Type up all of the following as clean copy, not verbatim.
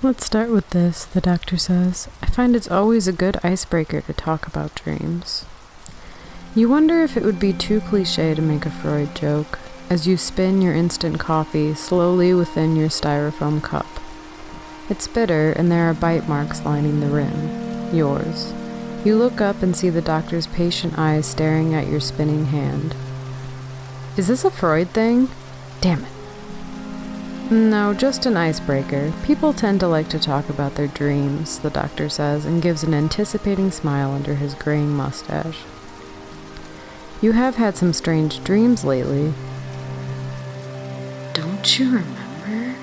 Let's start with this, the doctor says. I find it's always a good icebreaker to talk about dreams. You wonder if it would be too cliché to make a Freud joke, as you spin your instant coffee slowly within your styrofoam cup. It's bitter, and there are bite marks lining the rim. Yours. You look up and see the doctor's patient eyes staring at your spinning hand. Is this a Freud thing? Damn it. No, just an icebreaker. People tend to like to talk about their dreams, the doctor says, and gives an anticipating smile under his graying mustache. You have had some strange dreams lately. Don't you remember?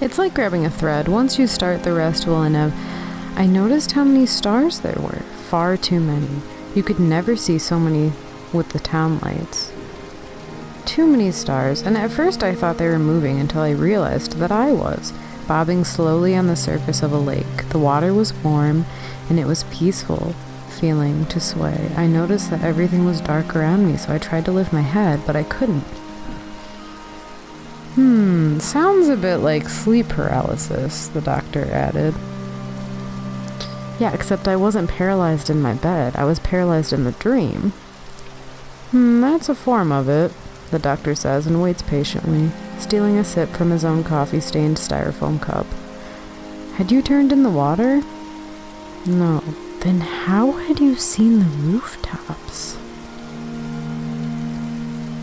It's like grabbing a thread. Once you start, the rest will I noticed how many stars there were. Far too many. You could never see so many with the town lights. Too many stars, and at first I thought they were moving until I realized that I was, bobbing slowly on the surface of a lake. The water was warm, and it was peaceful feeling to sway. I noticed that everything was dark around me, so I tried to lift my head, but I couldn't. Sounds a bit like sleep paralysis, the doctor added. Yeah, except I wasn't paralyzed in my bed. I was paralyzed in the dream. That's a form of it, the doctor says, and waits patiently, stealing a sip from his own coffee-stained styrofoam cup. Had you turned in the water? No. Then how had you seen the rooftops?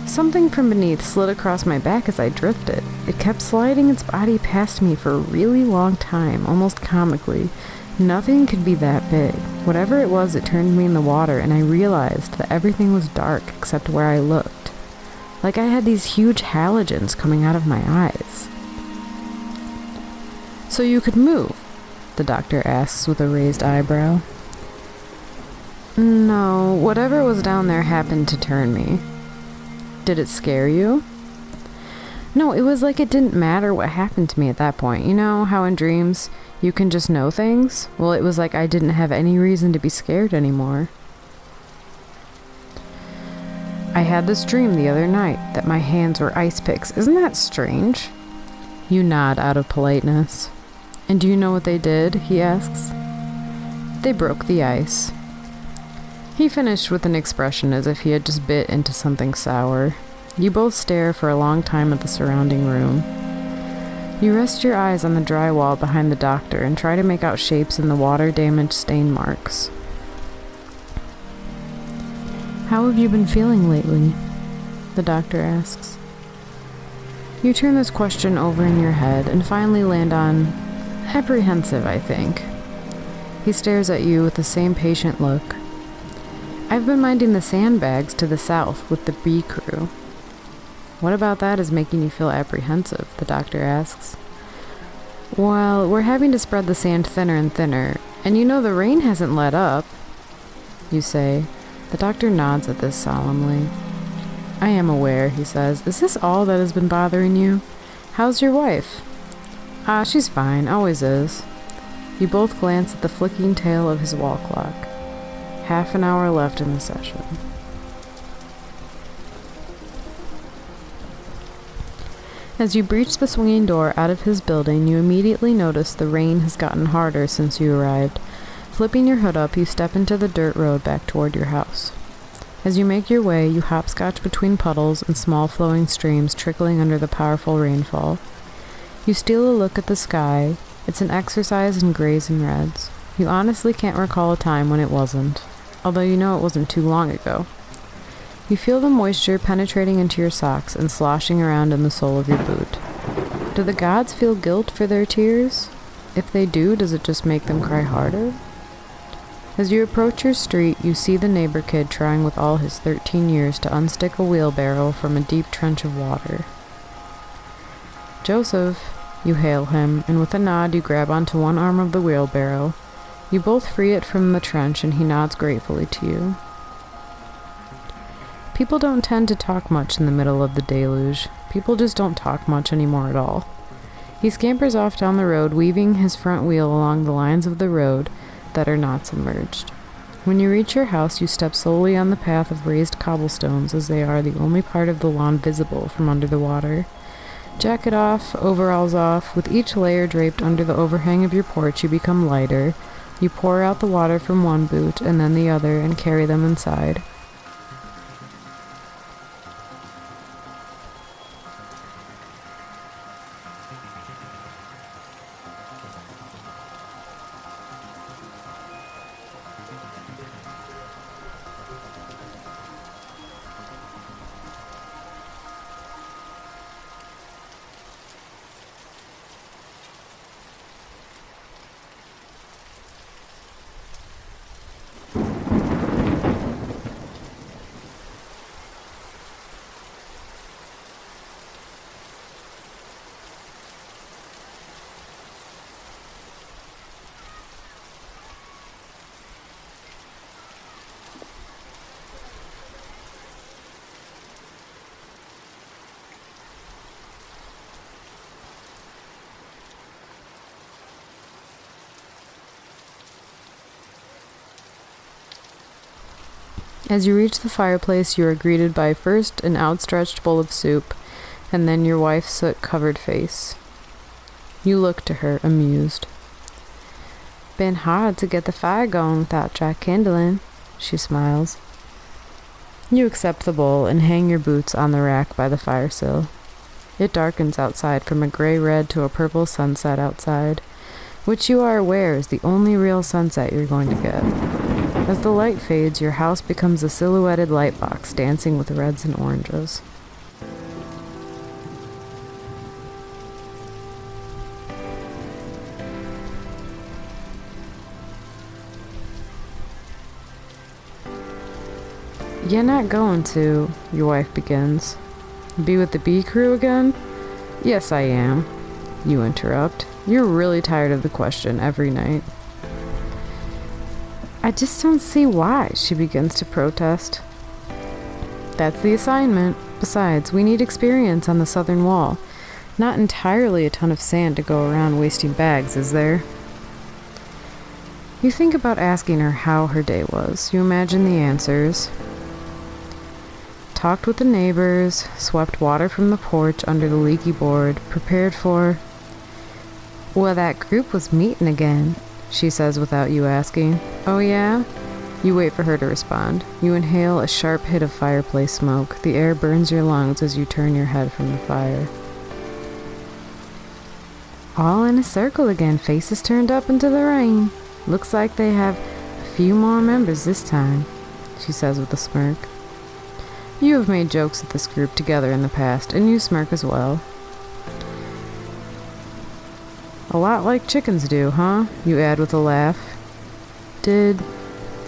Something from beneath slid across my back as I drifted. It kept sliding its body past me for a really long time, almost comically. Nothing could be that big. Whatever it was, it turned me in the water, and I realized that everything was dark except where I looked. Like I had these huge halogens coming out of my eyes. So you could move? The doctor asks with a raised eyebrow. No, whatever was down there happened to turn me. Did it scare you? No, it was like it didn't matter what happened to me at that point. You know how in dreams you can just know things? Well, it was like I didn't have any reason to be scared anymore. I had this dream the other night that my hands were ice picks. Isn't that strange? You nod out of politeness. And do you know what they did? He asks. They broke the ice. He finished with an expression as if he had just bit into something sour. You both stare for a long time at the surrounding room. You rest your eyes on the dry wall behind the doctor and try to make out shapes in the water-damaged stain marks. How have you been feeling lately? The doctor asks. You turn this question over in your head and finally land on apprehensive, I think. He stares at you with the same patient look. I've been minding the sandbags to the south with the bee crew. What about that is making you feel apprehensive? The doctor asks. Well, we're having to spread the sand thinner and thinner, and you know the rain hasn't let up, you say. The doctor nods at this solemnly. I am aware, he says. Is this all that has been bothering you? How's your wife? She's fine, always is. You both glance at the flicking tail of his wall clock. Half an hour left in the session. As you breach the swinging door out of his building, you immediately notice the rain has gotten harder since you arrived. Flipping your hood up, you step into the dirt road back toward your house. As you make your way, you hopscotch between puddles and small flowing streams trickling under the powerful rainfall. You steal a look at the sky. It's an exercise in grays and reds. You honestly can't recall a time when it wasn't, although you know it wasn't too long ago. You feel the moisture penetrating into your socks and sloshing around in the sole of your boot. Do the gods feel guilt for their tears? If they do, does it just make them cry harder? As you approach your street, you see the neighbor kid trying with all his 13 years to unstick a wheelbarrow from a deep trench of water. Joseph, you hail him, and with a nod you grab onto one arm of the wheelbarrow. You both free it from the trench, and he nods gratefully to you. People don't tend to talk much in the middle of the deluge. People just don't talk much anymore at all. He scampers off down the road, weaving his front wheel along the lines of the road that are not submerged. When you reach your house, you step slowly on the path of raised cobblestones, as they are the only part of the lawn visible from under the water. Jacket off, overalls off, with each layer draped under the overhang of your porch, you become lighter. You pour out the water from one boot and then the other and carry them inside. As you reach the fireplace, you are greeted by first an outstretched bowl of soup, and then your wife's soot-covered face. You look to her, amused. Been hard to get the fire going without dry kindling, she smiles. You accept the bowl and hang your boots on the rack by the fire sill. It darkens outside from a gray-red to a purple sunset outside, which you are aware is the only real sunset you're going to get. As the light fades, your house becomes a silhouetted light box dancing with reds and oranges. You're not going to, your wife begins. Be with the bee crew again? Yes, I am, you interrupt. You're really tired of the question every night. I just don't see why, she begins to protest. That's the assignment. Besides, we need experience on the southern wall. Not entirely a ton of sand to go around wasting bags, is there? You think about asking her how her day was. You imagine the answers. Talked with the neighbors, swept water from the porch under the leaky board, prepared for... Well, that group was meeting again, she says without you asking. Oh yeah? You wait for her to respond. You inhale a sharp hit of fireplace smoke. The air burns your lungs as you turn your head from the fire. All in a circle again, faces turned up into the rain. Looks like they have a few more members this time, she says with a smirk. You have made jokes at this group together in the past, and you smirk as well. A lot like chickens do, huh? You add with a laugh. Did,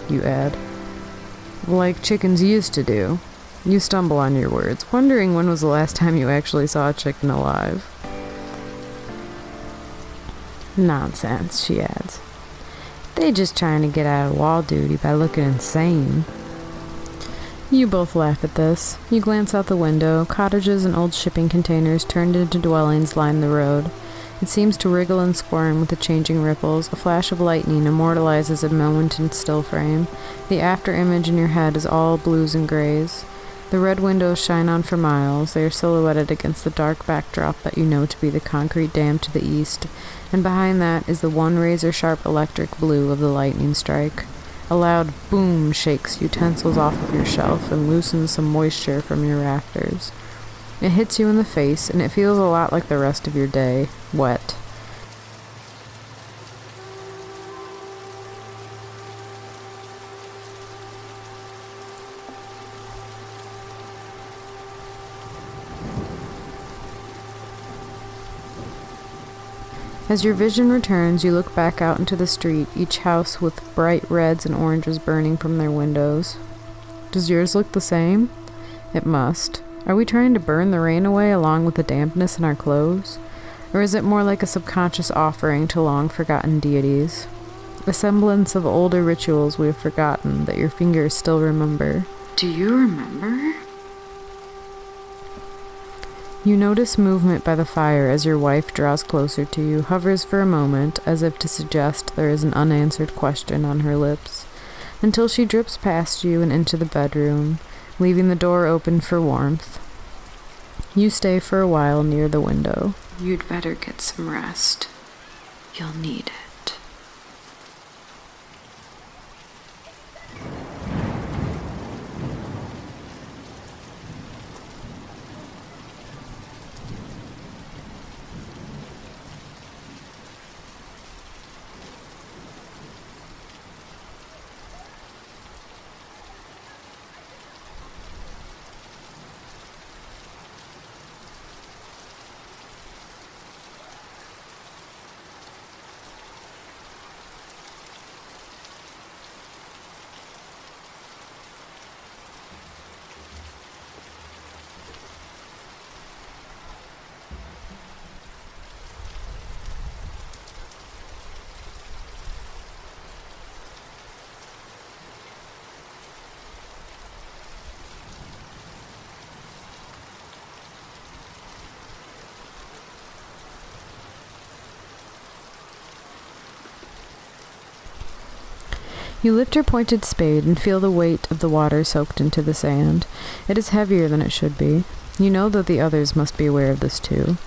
you add, like chickens used to do. You stumble on your words, wondering when was the last time you actually saw a chicken alive. Nonsense, she adds. They just trying to get out of wall duty by looking insane. You both laugh at this. You glance out the window. Cottages and old shipping containers turned into dwellings line the road. It seems to wriggle and squirm with the changing ripples. A flash of lightning immortalizes a moment in still frame. The after image in your head is all blues and grays. The red windows shine on for miles. They are silhouetted against the dark backdrop that you know to be the concrete dam to the east, and behind that is the one razor-sharp electric blue of the lightning strike. A loud boom shakes utensils off of your shelf and loosens some moisture from your rafters. It hits you in the face, and it feels a lot like the rest of your day. Wet. As your vision returns, you look back out into the street, each house with bright reds and oranges burning from their windows. Does yours look the same? It must. Are we trying to burn the rain away along with the dampness in our clothes? Or is it more like a subconscious offering to long-forgotten deities? A semblance of older rituals we have forgotten that your fingers still remember. Do you remember? You notice movement by the fire as your wife draws closer to you, hovers for a moment as if to suggest there is an unanswered question on her lips, until she drips past you and into the bedroom, leaving the door open for warmth. You stay for a while near the window. You'd better get some rest. You'll need it. You lift your pointed spade and feel the weight of the water soaked into the sand. It is heavier than it should be. You know that the others must be aware of this too.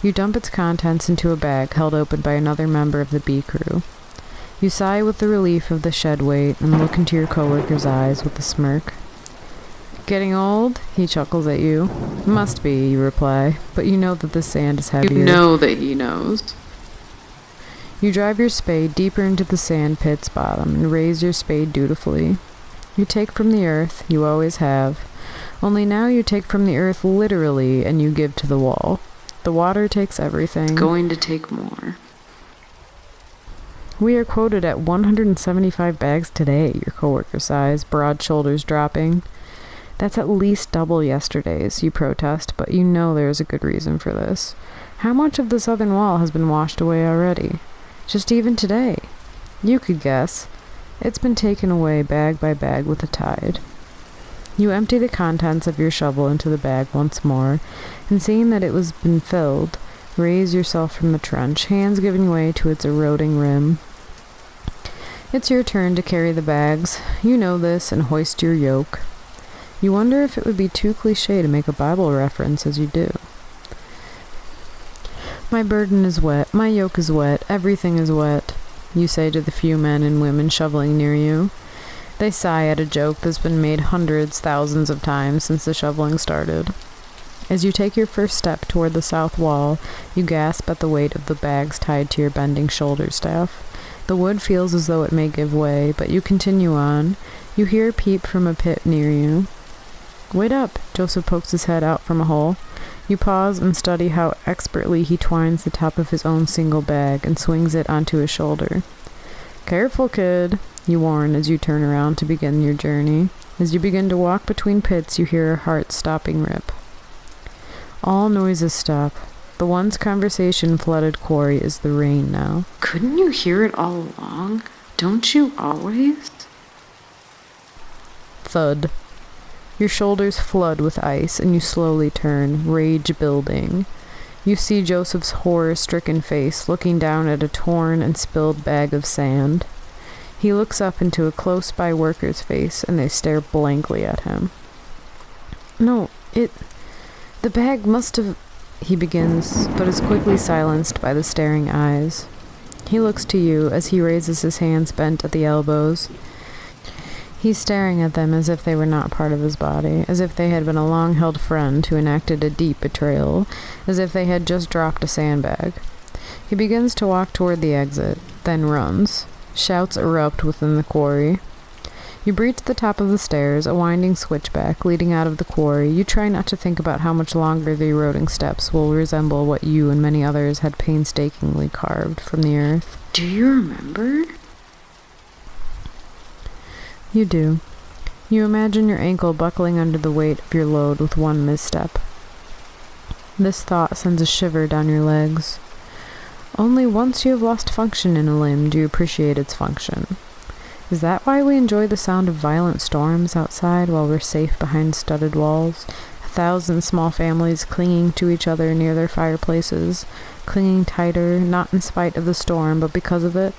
You dump its contents into a bag held open by another member of the bee crew. You sigh with the relief of the shed weight and look into your coworker's eyes with a smirk. Getting old? He chuckles at you. Must be, you reply, but you know that the sand is heavier. You know that he knows. You drive your spade deeper into the sand pit's bottom and raise your spade dutifully. You take from the earth, you always have. Only now you take from the earth literally and you give to the wall. The water takes everything. It's going to take more. We are quoted at 175 bags today, your coworker sighs, broad shoulders dropping. That's at least double yesterday's, you protest, but you know there is a good reason for this. How much of the southern wall has been washed away already? Just even today. You could guess. It's been taken away bag by bag with the tide. You empty the contents of your shovel into the bag once more, and seeing that it was been filled, raise yourself from the trench, hands giving way to its eroding rim. It's your turn to carry the bags. You know this and hoist your yoke. You wonder if it would be too cliché to make a Bible reference as you do. My burden is wet, my yoke is wet, everything is wet, you say to the few men and women shoveling near you. They sigh at a joke that's been made hundreds, thousands of times since the shoveling started. As you take your first step toward the south wall, you gasp at the weight of the bags tied to your bending shoulder staff. The wood feels as though it may give way, but you continue on. You hear a peep from a pit near you. Wait up! Joseph pokes his head out from a hole. You pause and study how expertly he twines the top of his own single bag and swings it onto his shoulder. Careful, kid, you warn as you turn around to begin your journey. As you begin to walk between pits, you hear a heart-stopping rip. All noises stop. The once conversation-flooded quarry is the rain now. Couldn't you hear it all along? Don't you always? Thud. Your shoulders flood with ice, and you slowly turn, rage building. You see Joseph's horror-stricken face looking down at a torn and spilled bag of sand. He looks up into a close-by worker's face, and they stare blankly at him. No, the bag must have... he begins, but is quickly silenced by the staring eyes. He looks to you as he raises his hands bent at the elbows. He's staring at them as if they were not part of his body, as if they had been a long-held friend who enacted a deep betrayal, as if they had just dropped a sandbag. He begins to walk toward the exit, then runs. Shouts erupt within the quarry. You breach the top of the stairs, a winding switchback leading out of the quarry. You try not to think about how much longer the eroding steps will resemble what you and many others had painstakingly carved from the earth. Do you remember? You do. You imagine your ankle buckling under the weight of your load with one misstep. This thought sends a shiver down your legs. Only once you have lost function in a limb do you appreciate its function. Is that why we enjoy the sound of violent storms outside while we're safe behind studded walls? 1,000 small families clinging to each other near their fireplaces, clinging tighter, not in spite of the storm, but because of it?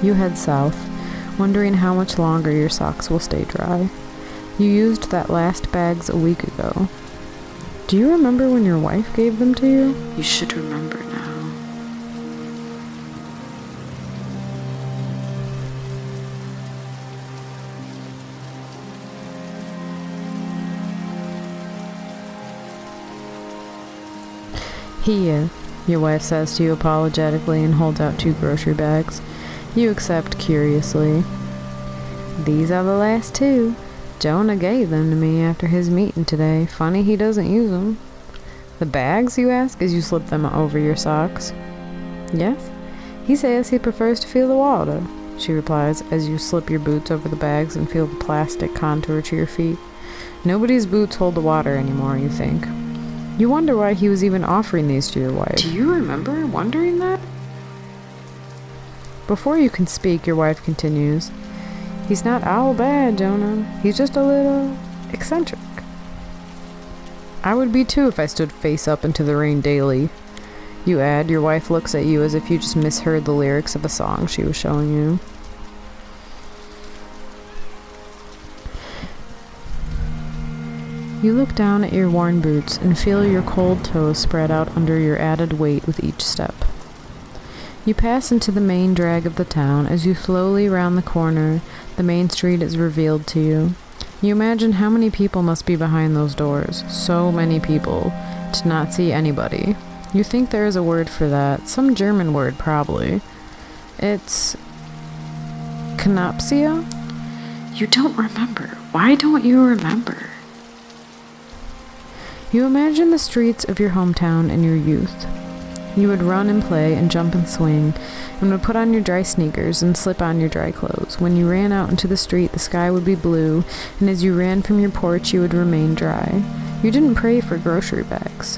You head south, wondering how much longer your socks will stay dry. You used that last bags a week ago. Do you remember when your wife gave them to you? You should remember now. Here, your wife says to you apologetically and holds out 2 grocery bags. You accept curiously. These are the last 2. Jonah gave them to me after his meeting today. Funny he doesn't use them. The bags, you ask, as you slip them over your socks. Yes, he says he prefers to feel the water, she replies, as you slip your boots over the bags and feel the plastic contour to your feet. Nobody's boots hold the water anymore, you think. You wonder why he was even offering these to your wife. Do you remember wondering that? Before you can speak, your wife continues. He's not all bad, Jonah. He's just a little eccentric. I would be too if I stood face up into the rain daily. You add, your wife looks at you as if you just misheard the lyrics of a song she was showing you. You look down at your worn boots and feel your cold toes spread out under your added weight with each step. You pass into the main drag of the town. As you slowly round the corner, the main street is revealed to you. You imagine how many people must be behind those doors. So many people, to not see anybody. You think there is a word for that, some German word probably. It's Knapsia? You don't remember. Why don't you remember? You imagine the streets of your hometown in your youth. You would run and play and jump and swing, and would put on your dry sneakers and slip on your dry clothes. When you ran out into the street, the sky would be blue, and as you ran from your porch, you would remain dry. You didn't pray for grocery bags.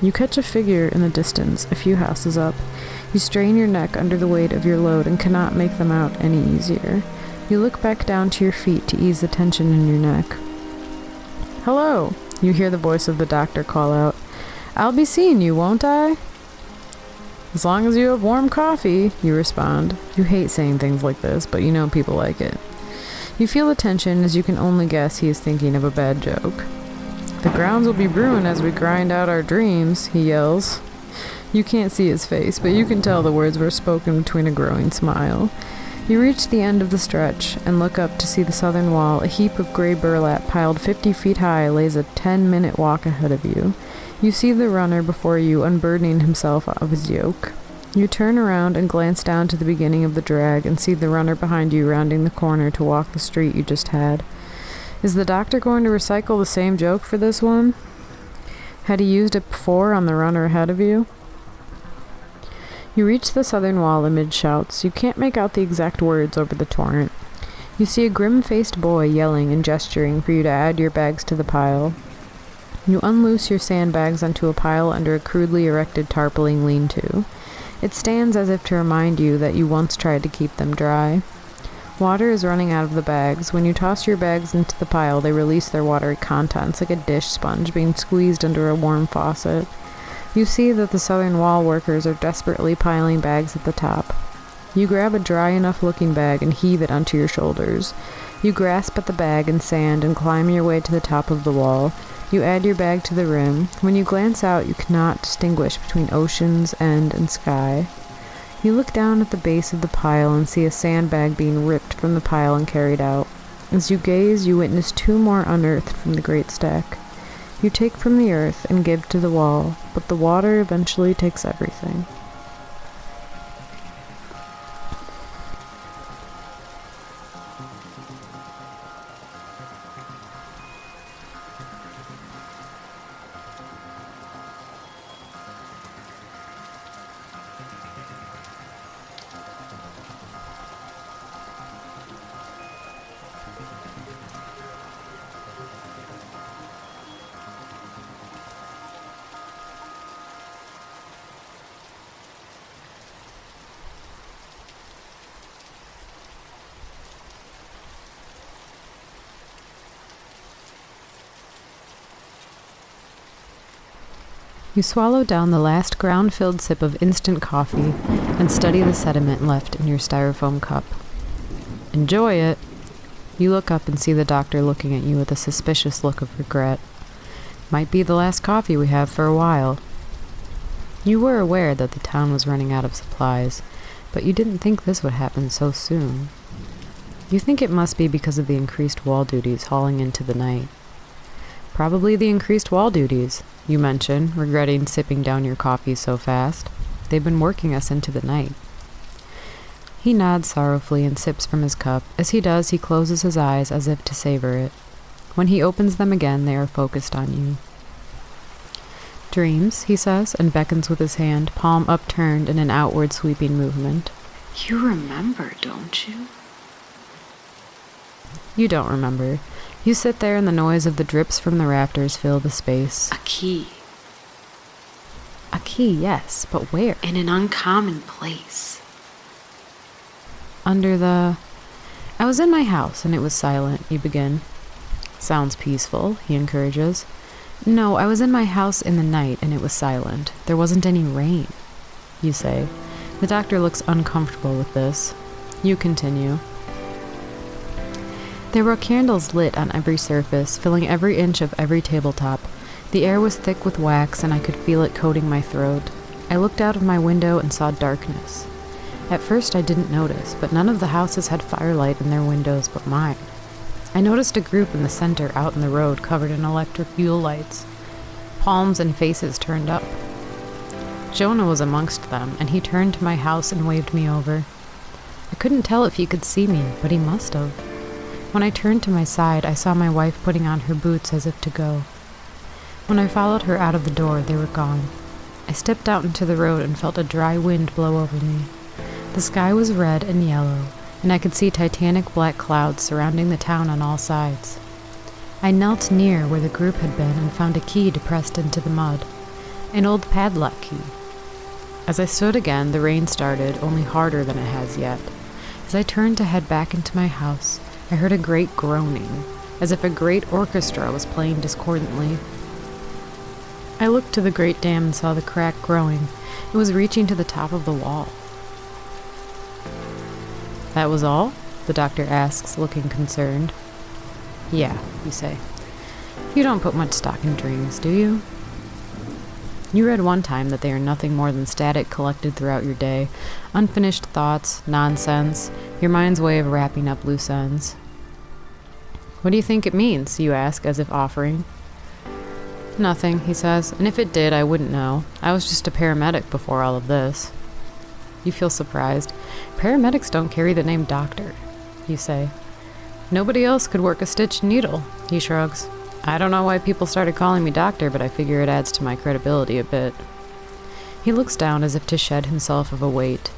You catch a figure in the distance, a few houses up. You strain your neck under the weight of your load and cannot make them out any easier. You look back down to your feet to ease the tension in your neck. Hello, you hear the voice of the doctor call out. I'll be seeing you, won't I? As long as you have warm coffee, you respond. You hate saying things like this, but you know people like it. You feel the tension as you can only guess he is thinking of a bad joke. The grounds will be brewing as we grind out our dreams, he yells. You can't see his face, but you can tell the words were spoken between a growing smile. You reach the end of the stretch and look up to see the southern wall. A heap of gray burlap piled 50 feet high lays a 10-minute walk ahead of you. You see the runner before you unburdening himself of his yoke. You turn around and glance down to the beginning of the drag and see the runner behind you rounding the corner to walk the street you just had. Is the doctor going to recycle the same joke for this one? Had he used it before on the runner ahead of you? You reach the southern wall amid shouts. You can't make out the exact words over the torrent. You see a grim-faced boy yelling and gesturing for you to add your bags to the pile. You unloose your sandbags onto a pile under a crudely erected tarpaulin lean-to. It stands as if to remind you that you once tried to keep them dry. Water is running out of the bags. When you toss your bags into the pile, they release their watery contents like a dish sponge being squeezed under a warm faucet. You see that the southern wall workers are desperately piling bags at the top. You grab a dry enough looking bag and heave it onto your shoulders. You grasp at the bag and sand and climb your way to the top of the wall. You add your bag to the rim. When you glance out, you cannot distinguish between ocean's end and sky. You look down at the base of the pile and see a sandbag being ripped from the pile and carried out. As you gaze, you witness 2 more unearthed from the great stack. You take from the earth and give to the wall, but the water eventually takes everything. You swallow down the last ground-filled sip of instant coffee and study the sediment left in your styrofoam cup. Enjoy it. You look up and see the doctor looking at you with a suspicious look of regret. Might be the last coffee we have for a while. You were aware that the town was running out of supplies, but you didn't think this would happen so soon. You think it must be because of the increased wall duties hauling into the night. Probably the increased wall duties, you mention, regretting sipping down your coffee so fast. They've been working us into the night. He nods sorrowfully and sips from his cup. As he does, he closes his eyes as if to savor it. When he opens them again, they are focused on you. Dreams, he says, and beckons with his hand, palm upturned in an outward sweeping movement. You remember, don't you? You don't remember. You sit there and the noise of the drips from the rafters fill the space. A key. A key, yes, but where? In an uncommon place. Under the... I was in my house and it was silent, you begin. Sounds peaceful, he encourages. No, I was in my house in the night and it was silent. There wasn't any rain, you say. The doctor looks uncomfortable with this. You continue. There were candles lit on every surface, filling every inch of every tabletop. The air was thick with wax, and I could feel it coating my throat. I looked out of my window and saw darkness. At first I didn't notice, but none of the houses had firelight in their windows but mine. I noticed a group in the center out in the road covered in electric fuel lights. Palms and faces turned up. Jonah was amongst them, and he turned to my house and waved me over. I couldn't tell if he could see me, but he must have. When I turned to my side, I saw my wife putting on her boots as if to go. When I followed her out of the door, they were gone. I stepped out into the road and felt a dry wind blow over me. The sky was red and yellow, and I could see titanic black clouds surrounding the town on all sides. I knelt near where the group had been and found a key depressed into the mud, an old padlock key. As I stood again, the rain started, only harder than it has yet. As I turned to head back into my house, I heard a great groaning, as if a great orchestra was playing discordantly. I looked to the great dam and saw the crack growing. It was reaching to the top of the wall. That was all? The doctor asks, looking concerned. Yeah, you say. You don't put much stock in dreams, do you? You read one time that they are nothing more than static collected throughout your day, unfinished thoughts, nonsense, your mind's way of wrapping up loose ends. What do you think it means? You ask, as if offering. Nothing, he says, and if it did, I wouldn't know. I was just a paramedic before all of this. You feel surprised. Paramedics don't carry the name doctor, you say. Nobody else could work a stitched needle, he shrugs. I don't know why people started calling me doctor, but I figure it adds to my credibility a bit. He looks down as if to shed himself of a weight.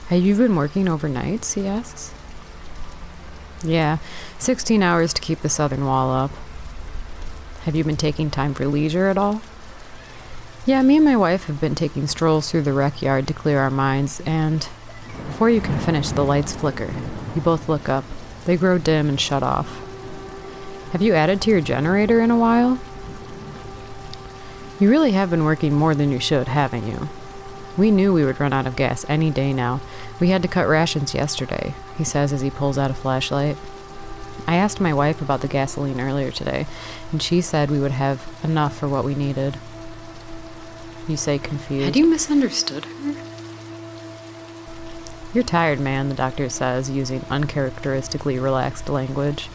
Have you been working overnights? He asks. Yeah, 16 hours to keep the southern wall up. Have you been taking time for leisure at all? Yeah, me and my wife have been taking strolls through the rec yard to clear our minds, and before you can finish, the lights flicker. You both look up. They grow dim and shut off. Have you added to your generator in a while? You really have been working more than you should, haven't you? We knew we would run out of gas any day now. We had to cut rations yesterday, he says as he pulls out a flashlight. I asked my wife about the gasoline earlier today, and she said we would have enough for what we needed. You say confused. Had you misunderstood her? You're tired, man, the doctor says, using uncharacteristically relaxed language.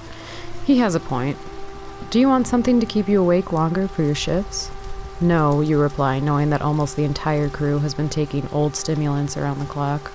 He has a point. Do you want something to keep you awake longer for your shifts? No, you reply, knowing that almost the entire crew has been taking old stimulants around the clock.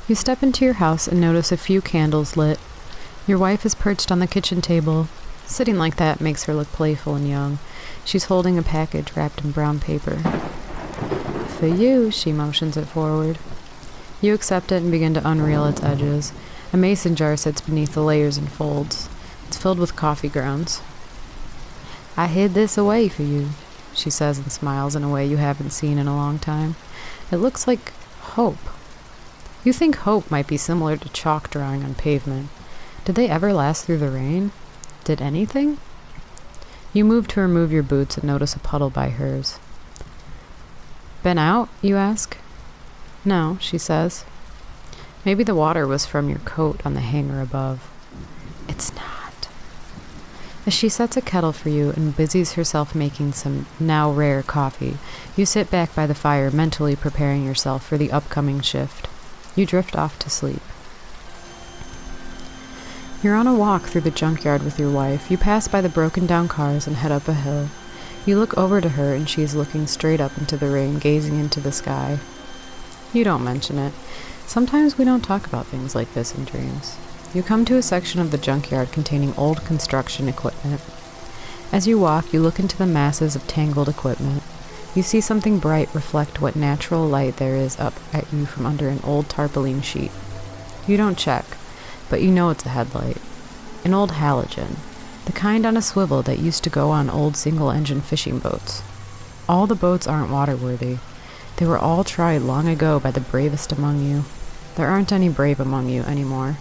You step into your house and notice a few candles lit. Your wife is perched on the kitchen table. Sitting like that makes her look playful and young. She's holding a package wrapped in brown paper. For you, she motions it forward. You accept it and begin to unreel its edges. A mason jar sits beneath the layers and folds. It's filled with coffee grounds. I hid this away for you, she says and smiles in a way you haven't seen in a long time. It looks like hope. You think hope might be similar to chalk drawing on pavement. Did they ever last through the rain? Did anything? You move to remove your boots and notice a puddle by hers. Been out, you ask? No, she says. Maybe the water was from your coat on the hanger above. It's not. As she sets a kettle for you and busies herself making some now rare coffee, you sit back by the fire mentally preparing yourself for the upcoming shift. You drift off to sleep. You're on a walk through the junkyard with your wife. You pass by the broken down cars and head up a hill. You look over to her and she is looking straight up into the rain, gazing into the sky. You don't mention it. Sometimes we don't talk about things like this in dreams. You come to a section of the junkyard containing old construction equipment. As you walk, you look into the masses of tangled equipment. You see something bright reflect what natural light there is up at you from under an old tarpaulin sheet. You don't check, but you know it's a headlight. An old halogen, the kind on a swivel that used to go on old single-engine fishing boats. All the boats aren't waterworthy. They were all tried long ago by the bravest among you. There aren't any brave among you anymore.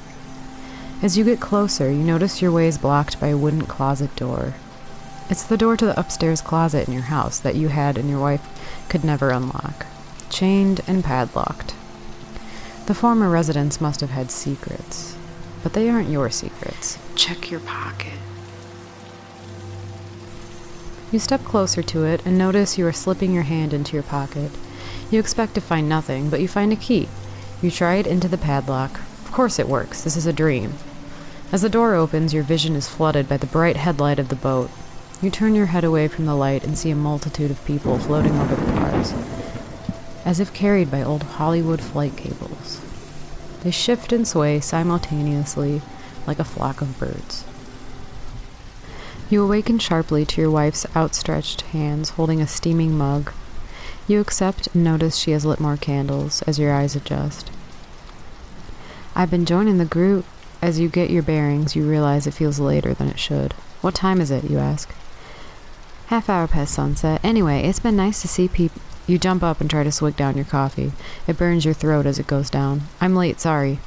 As you get closer, you notice your way is blocked by a wooden closet door. It's the door to the upstairs closet in your house that you had and your wife could never unlock, chained and padlocked. The former residents must have had secrets, but they aren't your secrets. Check your pocket. You step closer to it and notice you are slipping your hand into your pocket. You expect to find nothing, but you find a key. You try it into the padlock. Of course it works. This is a dream. As the door opens, your vision is flooded by the bright headlight of the boat. You turn your head away from the light and see a multitude of people floating over the cars, as if carried by old Hollywood flight cables. They shift and sway simultaneously like a flock of birds. You awaken sharply to your wife's outstretched hands holding a steaming mug. You accept and notice she has lit more candles as your eyes adjust. I've been joining the group. As you get your bearings, you realize it feels later than it should. What time is it, you ask? Half hour past sunset. Anyway, it's been nice to see people. You jump up and try to swig down your coffee. It burns your throat as it goes down. I'm late, sorry,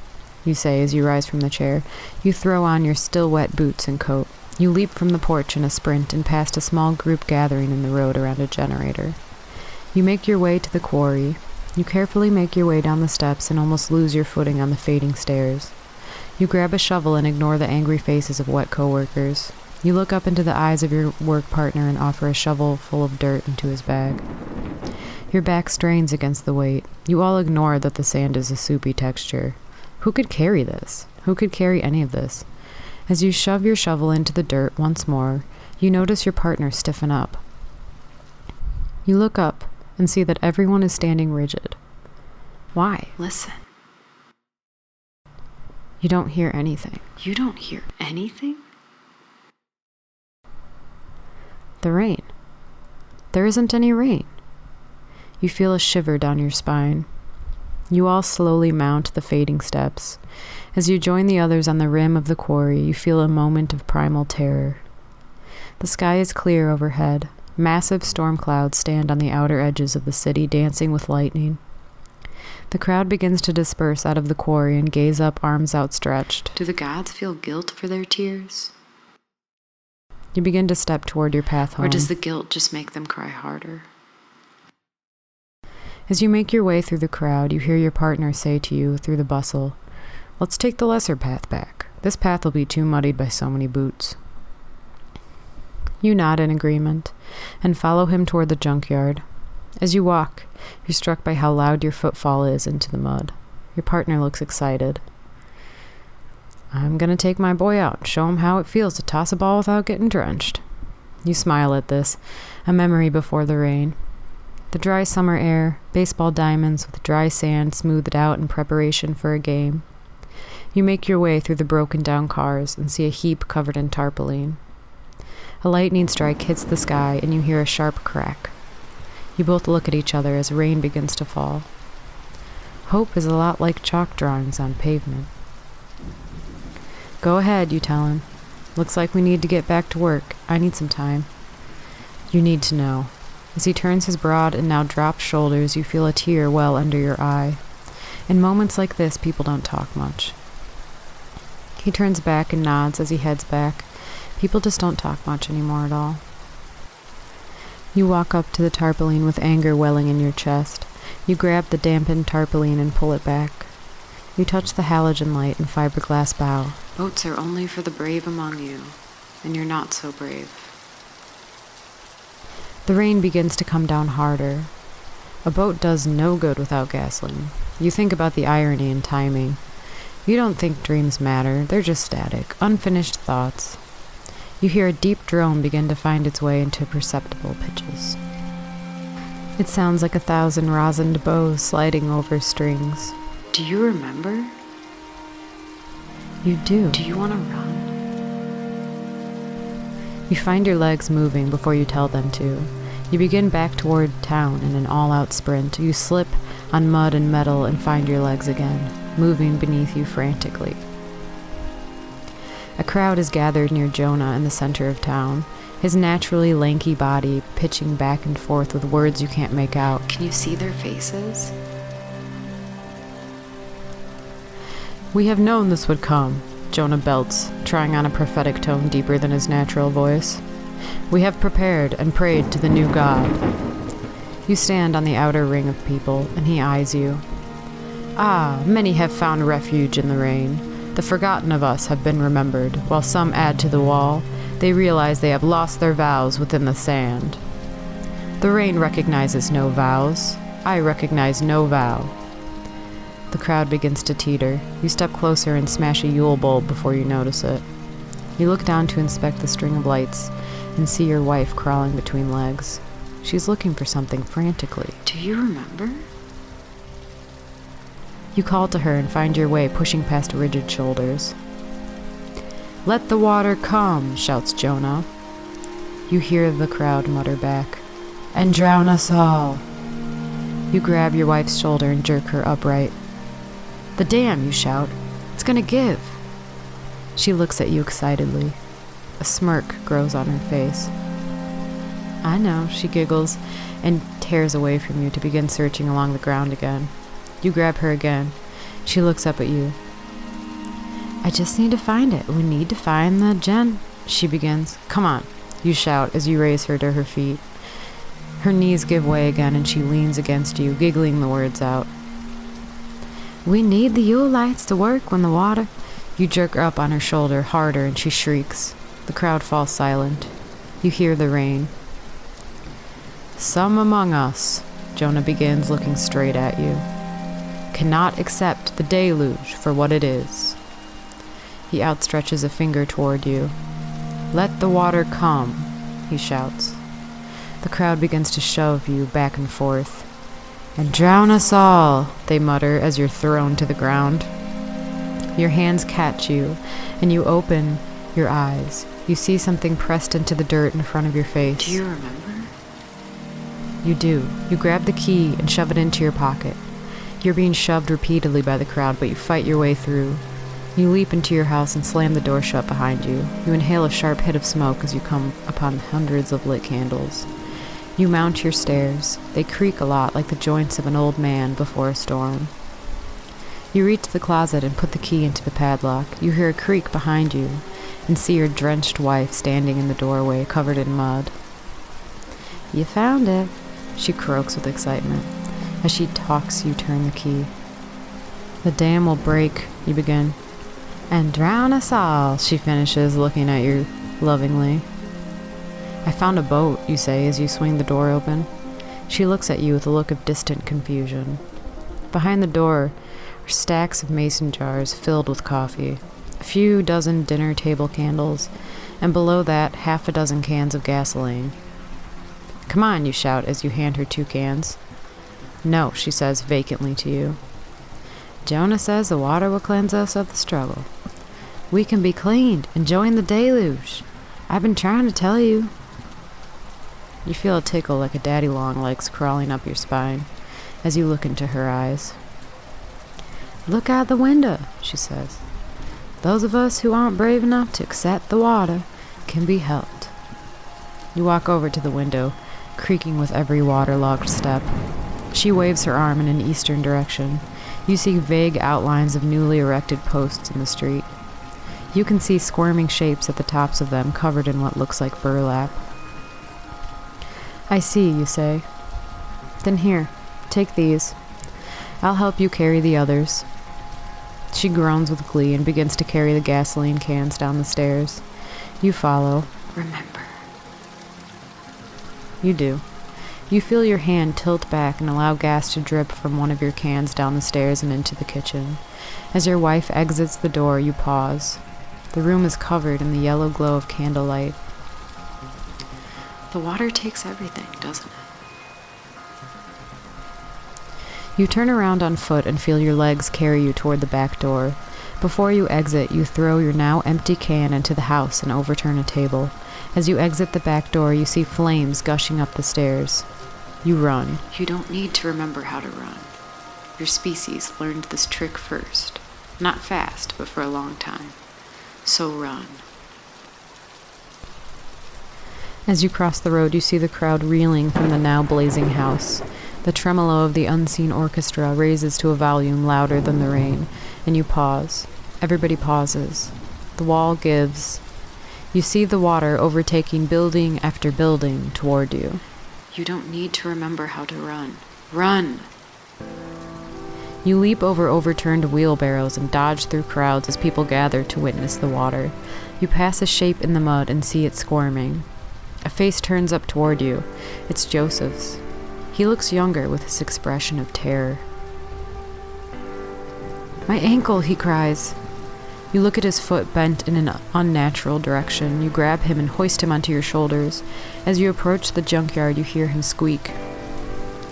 you say as you rise from the chair. You throw on your still wet boots and coat. You leap from the porch in a sprint and past a small group gathering in the road around a generator. You make your way to the quarry. You carefully make your way down the steps and almost lose your footing on the fading stairs. You grab a shovel and ignore the angry faces of wet coworkers. You look up into the eyes of your work partner and offer a shovel full of dirt into his bag. Your back strains against the weight. You all ignore that the sand is a soupy texture. Who could carry this? Who could carry any of this? As you shove your shovel into the dirt once more, you notice your partner stiffen up. You look up and see that everyone is standing rigid. Why? Listen. You don't hear anything. You don't hear anything? The rain. There isn't any rain. You feel a shiver down your spine. You all slowly mount the fading steps. As you join the others on the rim of the quarry, you feel a moment of primal terror. The sky is clear overhead. Massive storm clouds stand on the outer edges of the city, dancing with lightning. The crowd begins to disperse out of the quarry and gaze up, arms outstretched. Do the gods feel guilt for their tears? You begin to step toward your path home. Or does the guilt just make them cry harder? As you make your way through the crowd, you hear your partner say to you through the bustle, "Let's take the lesser path back. This path will be too muddied by so many boots." You nod in agreement and follow him toward the junkyard. As you walk, you're struck by how loud your footfall is into the mud. Your partner looks excited. "I'm going to take my boy out and show him how it feels to toss a ball without getting drenched." You smile at this, a memory before the rain. The dry summer air, baseball diamonds with dry sand smoothed out in preparation for a game. You make your way through the broken down cars and see a heap covered in tarpaulin. A lightning strike hits the sky and you hear a sharp crack. You both look at each other as rain begins to fall. Hope is a lot like chalk drawings on pavement. "Go ahead," you tell him. "Looks like we need to get back to work. I need some time." You need to know. As he turns his broad and now dropped shoulders, you feel a tear well under your eye. In moments like this, people don't talk much. He turns back and nods as he heads back. People just don't talk much anymore at all. You walk up to the tarpaulin with anger welling in your chest. You grab the dampened tarpaulin and pull it back. You touch the halogen light and fiberglass bow. Boats are only for the brave among you, and you're not so brave. The rain begins to come down harder. A boat does no good without gasoline. You think about the irony and timing. You don't think dreams matter. They're just static, unfinished thoughts. You hear a deep drone begin to find its way into perceptible pitches. It sounds like 1,000 rosined bows sliding over strings. Do you remember? You do. Do you want to run? You find your legs moving before you tell them to. You begin back toward town in an all-out sprint. You slip on mud and metal and find your legs again, moving beneath you frantically. A crowd is gathered near Jonah in the center of town, his naturally lanky body pitching back and forth with words you can't make out. Can you see their faces? We have known this would come, Jonah belts, trying on a prophetic tone deeper than his natural voice. We have prepared and prayed to the new God. You stand on the outer ring of people, and he eyes you. Ah, many have found refuge in the rain. The forgotten of us have been remembered, while some add to the wall. They realize they have lost their vows within the sand. The rain recognizes no vows. I recognize no vow. The crowd begins to teeter. You step closer and smash a Yule bulb before you notice it. You look down to inspect the string of lights and see your wife crawling between legs. She's looking for something frantically. Do you remember? You call to her and find your way pushing past rigid shoulders. Let the water come, shouts Jonah. You hear the crowd mutter back, and drown us all. You grab your wife's shoulder and jerk her upright. The dam, you shout. It's gonna give. She looks at you excitedly. A smirk grows on her face. I know, she giggles and tears away from you to begin searching along the ground again. You grab her again. She looks up at you. I just need to find it. We need to find the gen... She begins. Come on, you shout as you raise her to her feet. Her knees give way again and she leans against you, giggling the words out. We need the Yule lights to work when the water... You jerk her up on her shoulder harder and she shrieks. The crowd falls silent. You hear the rain. Some among us, Jonah begins, looking straight at you, cannot accept the deluge for what it is. He outstretches a finger toward you. Let the water come, he shouts. The crowd begins to shove you back and forth. And drown us all, they mutter as you're thrown to the ground. Your hands catch you, and you open your eyes. You see something pressed into the dirt in front of your face. Do you remember? You do. You grab the key and shove it into your pocket. You're being shoved repeatedly by the crowd, but you fight your way through. You leap into your house and slam the door shut behind you. You inhale a sharp hit of smoke as you come upon hundreds of lit candles. You mount your stairs. They creak a lot like the joints of an old man before a storm. You reach the closet and put the key into the padlock. You hear a creak behind you and see your drenched wife standing in the doorway, covered in mud. You found it, she croaks with excitement. As she talks, you turn the key. The dam will break, you begin. And drown us all, she finishes, looking at you lovingly. I found a boat, you say as you swing the door open. She looks at you with a look of distant confusion. Behind the door are stacks of mason jars filled with coffee, a few dozen dinner table candles, and below that 6 cans of gasoline. Come on, you shout as you hand her 2 cans. No, she says vacantly to you. Jonah says the water will cleanse us of the struggle. We can be cleaned and join the deluge. I've been trying to tell you. You feel a tickle like a daddy long legs crawling up your spine as you look into her eyes. Look out the window, she says. Those of us who aren't brave enough to accept the water can be helped. You walk over to the window, creaking with every waterlogged step. She waves her arm in an eastern direction. You see vague outlines of newly erected posts in the street. You can see squirming shapes at the tops of them, covered in what looks like burlap. I see, you say. Then here, take these. I'll help you carry the others. She groans with glee and begins to carry the gasoline cans down the stairs. You follow. Remember. You do. You feel your hand tilt back and allow gas to drip from one of your cans down the stairs and into the kitchen. As your wife exits the door, you pause. The room is covered in the yellow glow of candlelight. The water takes everything, doesn't it? You turn around on foot and feel your legs carry you toward the back door. Before you exit, you throw your now empty can into the house and overturn a table. As you exit the back door, you see flames gushing up the stairs. You run. You don't need to remember how to run. Your species learned this trick first. Not fast, but for a long time. So run. As you cross the road, you see the crowd reeling from the now blazing house. The tremolo of the unseen orchestra raises to a volume louder than the rain, and you pause. Everybody pauses. The wall gives. You see the water overtaking building after building toward you. You don't need to remember how to run. Run! You leap over overturned wheelbarrows and dodge through crowds as people gather to witness the water. You pass a shape in the mud and see it squirming. A face turns up toward you. It's Joseph's. He looks younger with his expression of terror. My ankle, he cries. You look at his foot bent in an unnatural direction. You grab him and hoist him onto your shoulders. As you approach the junkyard, you hear him squeak.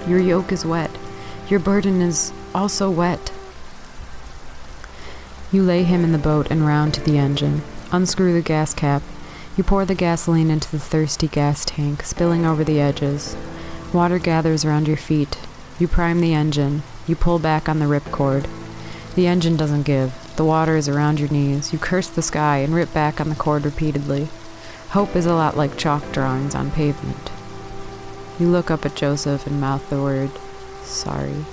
Your yoke is wet. Your burden is also wet. You lay him in the boat and round to the engine. Unscrew the gas cap. You pour the gasoline into the thirsty gas tank, spilling over the edges. Water gathers around your feet. You prime the engine. You pull back on the ripcord. The engine doesn't give. The water is around your knees. You curse the sky and rip back on the cord repeatedly. Hope is a lot like chalk drawings on pavement. You look up at Joseph and mouth the word, sorry.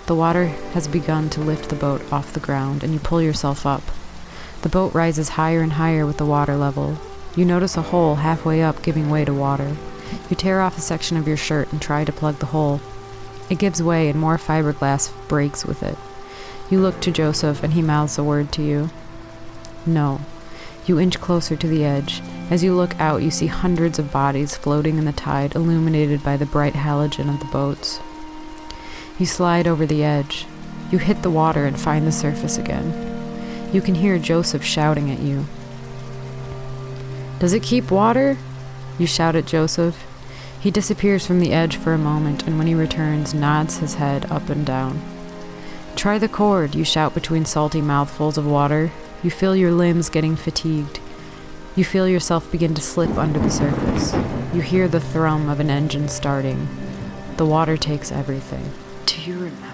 The water has begun to lift the boat off the ground, and you pull yourself up. The boat rises higher and higher with the water level. You notice a hole halfway up giving way to water. You tear off a section of your shirt and try to plug the hole. It gives way and more fiberglass breaks with it. You look to Joseph and he mouths a word to you. No. You inch closer to the edge. As you look out, you see hundreds of bodies floating in the tide, illuminated by the bright halogen of the boats. You slide over the edge. You hit the water and find the surface again. You can hear Joseph shouting at you. Does it keep water? You shout at Joseph. He disappears from the edge for a moment, and when he returns, nods his head up and down. Try the cord, you shout between salty mouthfuls of water. You feel your limbs getting fatigued. You feel yourself begin to slip under the surface. You hear the thrum of an engine starting. The water takes everything. Do you remember?